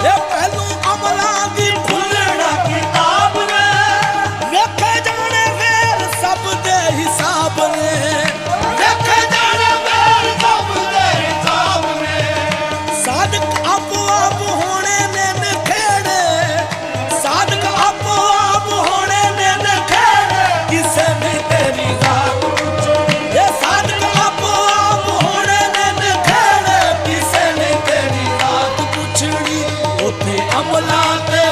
ਇਹ ਪਹਿਲੋਂ ਅਮਲਾਂ ਦੀ ਖੁੱਲਣਾ ਕਿਤਾਬ ਨੇ, ਵੇਖੇ ਜਾਣੇ ਫੇਰ ਸਭ ਦੇ ਹਿਸਾਬ ਨੇ, ਵੇਖੇ ਜਾਣੇ ਫੇਰ ਸਭ ਦੇ ਹਿਸਾਬ ਨੇ। ਸਾਧਕ ਆਪੋ ਆਪ ਹੋਣੇ ਨੇ ਨਖੇੜੇ, ਸਾਧਕ ਆਪੋ ਆਪ ਹੋਣੇ ਨੇ ਨਖੇੜੇ, ਕਿਸੇ ਨੇ ਤੇਰੀ ਜ਼ਾਤ ਪੁੱਛਣੀ। ਇਹ ਸਾਧਕ ਆਪੋ ਆਪ ਹੋਣੇ ਨੇ ਨਖੇੜੇ, ਕਿਸੇ ਨੇ ਤੇਰੀ ਜ਼ਾਤ ਪੁੱਛਣੀ। ਉੱਥੇ ਅਮਲਾਂ ਤੇ